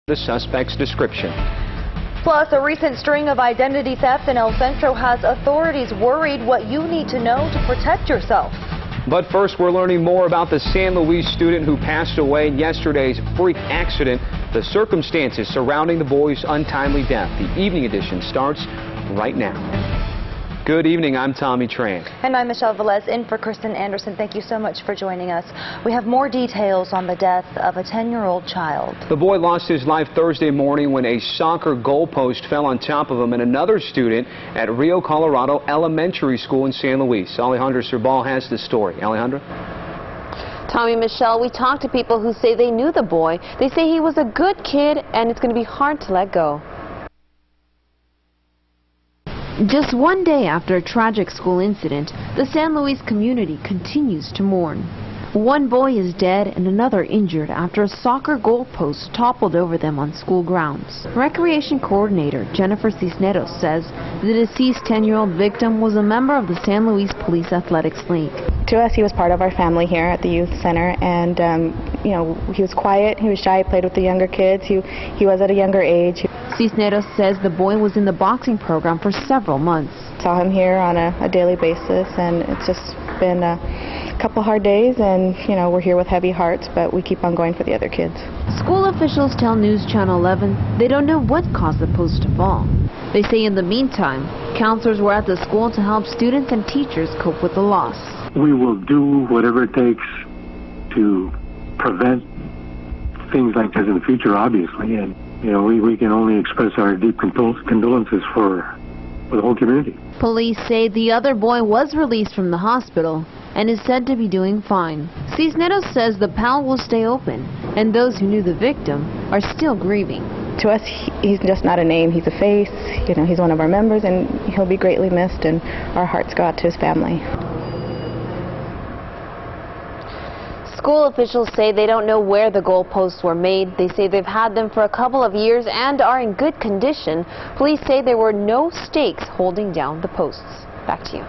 the suspect's description. Plus, a recent string of identity theft in El Centro has authorities worried what you need to know to protect yourself. But first, we're learning more about the San Luis student who passed away in yesterday's freak accident, the circumstances surrounding the boy's untimely death. The evening edition starts right now. Good evening, I'm Tommy Tran. And I'm Michelle Velez, in for Kristen Anderson. Thank you so much for joining us. We have more details on the death of a 10-year-old child. The boy lost his life Thursday morning when a soccer goalpost fell on top of him and another student at Rio Colorado Elementary School in San Luis. Alejandra Cerbal has the story. Alejandra? Tommy, Michelle, we talked to people who say they knew the boy. They say he was a good kid and it's going to be hard to let go. Just one day after a tragic school incident, the San Luis community continues to mourn. One boy is dead and another injured after a soccer goalpost toppled over them on school grounds. Recreation Coordinator Jennifer Cisneros says the deceased 10-year-old victim was a member of the San Luis Police Athletics League. To us, he was part of our family here at the youth center, and you know, he was quiet, he was shy, played with the younger kids, he was at a younger age. Cisneros says the boy was in the boxing program for several months. Saw him here on a daily basis, and it's just been a couple hard days, and you know, we're here with heavy hearts, but we keep on going for the other kids. School officials tell News Channel 11 they don't know what caused the post to fall. They say in the meantime, counselors were at the school to help students and teachers cope with the loss. We will do whatever it takes to prevent things like this in the future, obviously, and you know, we can only express our deep condolences for the whole community. Police say the other boy was released from the hospital and is said to be doing fine. Cisneros says the PAL will stay open, and those who knew the victim are still grieving. To us, he's just not a name, he's a face, you know, he's one of our members, and he'll be greatly missed, and our hearts go out to his family. School officials say they don't know where the goalposts were made. They say they've had them for a couple of years and are in good condition. Police say there were no stakes holding down the posts. Back to you.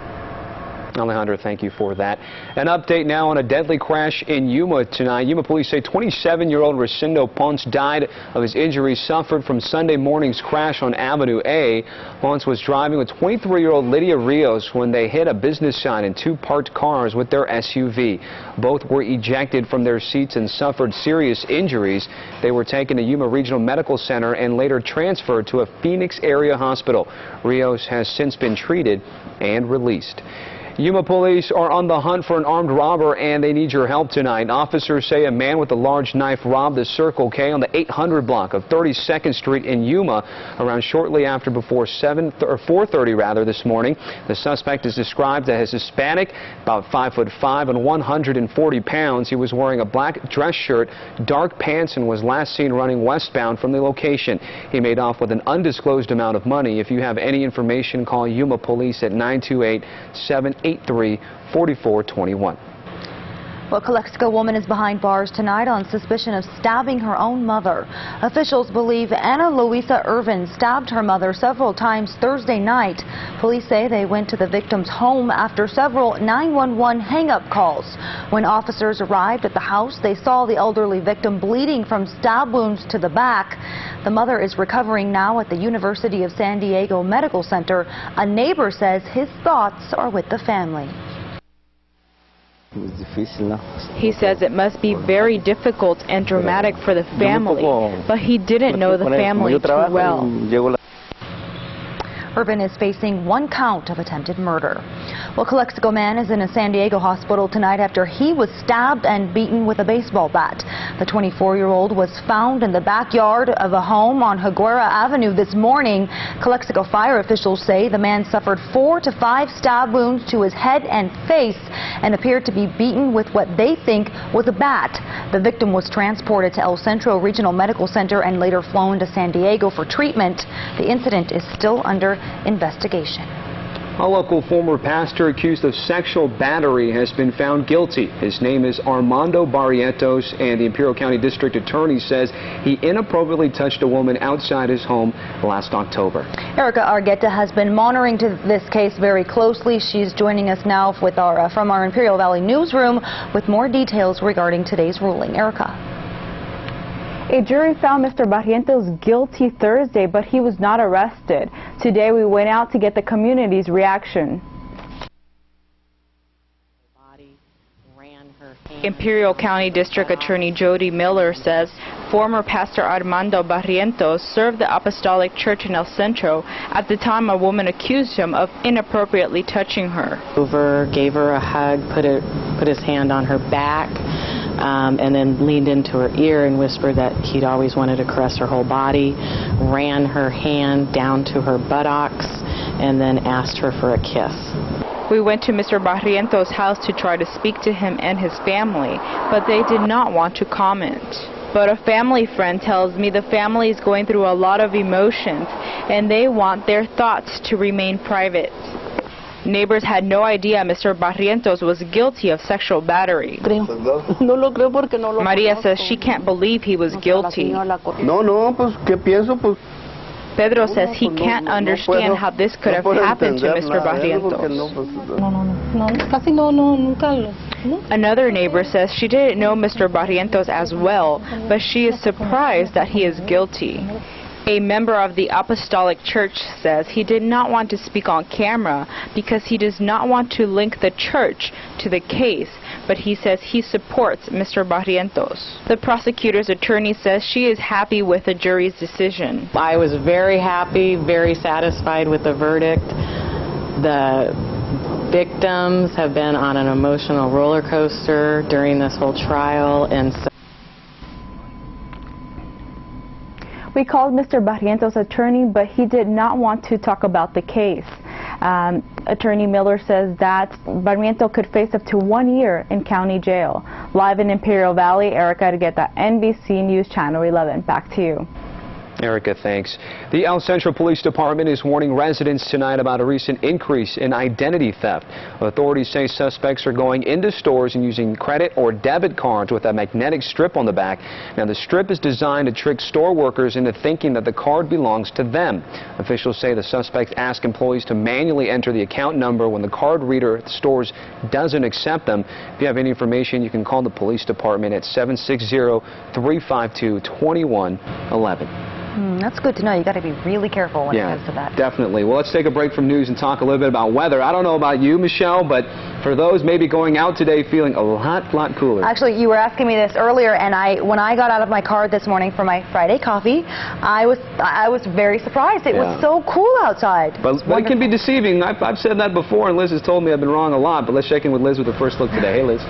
Alejandra, thank you for that. An update now on a deadly crash in Yuma tonight. Yuma police say 27-year-old Ricindo Ponce died of his injuries suffered from Sunday morning's crash on Avenue A. Ponce was driving with 23-year-old Lydia Rios when they hit a business sign and two parked cars with their SUV. Both were ejected from their seats and suffered serious injuries. They were taken to Yuma Regional Medical Center and later transferred to a Phoenix area hospital. Rios has since been treated and released. Yuma police are on the hunt for an armed robber, and they need your help tonight. Officers say a man with a large knife robbed the Circle K on the 800 block of 32nd Street in Yuma around shortly after before 4:30 this morning. The suspect is described as Hispanic, about 5'5" and 140 pounds. He was wearing a black dress shirt, dark pants, and was last seen running westbound from the location. He made off with an undisclosed amount of money. If you have any information, call Yuma police at 928-783-4421. Well, Calexico woman is behind bars tonight on suspicion of stabbing her own mother. Officials believe Ana Luisa Irvin stabbed her mother several times Thursday night. Police say they went to the victim's home after several 911 hang-up calls. When officers arrived at the house, they saw the elderly victim bleeding from stab wounds to the back. The mother is recovering now at the University of San Diego Medical Center. A neighbor says his thoughts are with the family. He says it must be very difficult and dramatic for the family, but he didn't know the family too well. Irvin is facing one count of attempted murder. Well, Calexico man is in a San Diego hospital tonight after he was stabbed and beaten with a baseball bat. The 24-year-old was found in the backyard of a home on Higuera Avenue this morning. Calexico fire officials say the man suffered 4 to 5 stab wounds to his head and face and appeared to be beaten with what they think was a bat. The victim was transported to El Centro Regional Medical Center and later flown to San Diego for treatment. The incident is still under investigation. A local former pastor accused of sexual battery has been found guilty. His name is Armando Barrientos, and the Imperial County District Attorney says he inappropriately touched a woman outside his home last October. Erica Argueta has been monitoring this case very closely. She's joining us now with from our Imperial Valley newsroom with more details regarding today's ruling. Erica. A jury found Mr. Barrientos guilty Thursday, but he was not arrested. Today we went out to get the community's reaction. Imperial County District Attorney Jody Miller says former Pastor Armando Barrientos served the Apostolic Church in El Centro at the time a woman accused him of inappropriately touching her. Over, gave her a hug, put his hand on her back, and then leaned into her ear and whispered that he'd always wanted to caress her whole body, ran her hand down to her buttocks, and then asked her for a kiss. We went to Mr. Barrientos' house to try to speak to him and his family, but they did not want to comment. But a family friend tells me the family is going through a lot of emotions and they want their thoughts to remain private. Neighbors had no idea Mr. Barrientos was guilty of sexual battery. Maria says she can't believe he was guilty. Pedro says he can't understand how this could have happened to Mr. Barrientos. Another neighbor says she didn't know Mr. Barrientos as well, but she is surprised that he is guilty. A member of the Apostolic Church says he did not want to speak on camera because he does not want to link the church to the case, but he says he supports Mr. Barrientos. The prosecutor's attorney says she is happy with the jury's decision. I was very happy, very satisfied with the verdict. The victims have been on an emotional roller coaster during this whole trial, and so We called Mr. Barrientos' attorney, but he did not want to talk about the case. Attorney Miller says that Barrientos could face up to 1 year in county jail. Live in Imperial Valley, Erica Argueta, NBC News Channel 11. Back to you. Erica, thanks. The El Centro Police Department is warning residents tonight about a recent increase in identity theft. Authorities say suspects are going into stores and using credit or debit cards with a magnetic strip on the back. Now, the strip is designed to trick store workers into thinking that the card belongs to them. Officials say the suspects ask employees to manually enter the account number when the card reader at the stores doesn't accept them. If you have any information, you can call the police department at 760-352-2111. That's good to know. You got to be really careful when it comes to that. Definitely. Well, let's take a break from news and talk a little bit about weather. I don't know about you, Michelle, but for those maybe going out today feeling a lot cooler. Actually, you were asking me this earlier, and when I got out of my car this morning for my Friday coffee, I was very surprised. It was so cool outside. But it can be deceiving. I've said that before, and Liz has told me I've been wrong a lot. But let's check in with Liz with the first look today. Hey, Liz.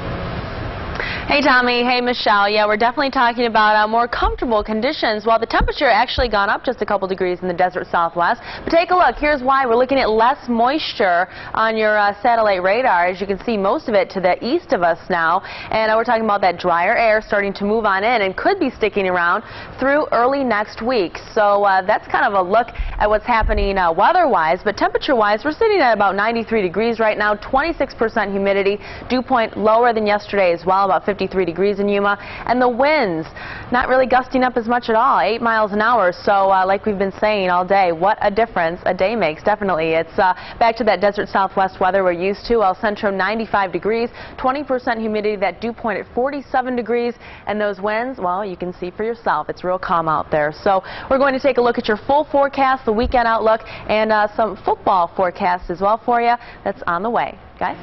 Hey Tommy, hey Michelle. Yeah, we're definitely talking about more comfortable conditions. Well, the temperature actually gone up just a couple degrees in the desert southwest. But take a look. Here's why. We're looking at less moisture on your satellite radar. As you can see, most of it to the east of us now. And we're talking about that drier air starting to move on in and could be sticking around through early next week. So that's kind of a look at what's happening weather-wise. But temperature-wise, we're sitting at about 93 degrees right now, 26% humidity, dew point lower than yesterday as well, about 53 degrees in Yuma, and the winds not really gusting up as much at all, 8 miles an hour. So like we've been saying all day, what a difference a day makes. Definitely. It's back to that desert southwest weather we're used to. El Centro 95 degrees, 20% humidity, that dew point at 47 degrees, and those winds, well, you can see for yourself. It's real calm out there. So we're going to take a look at your full forecast, the weekend outlook, and some football forecasts as well for you. That's on the way. Guys?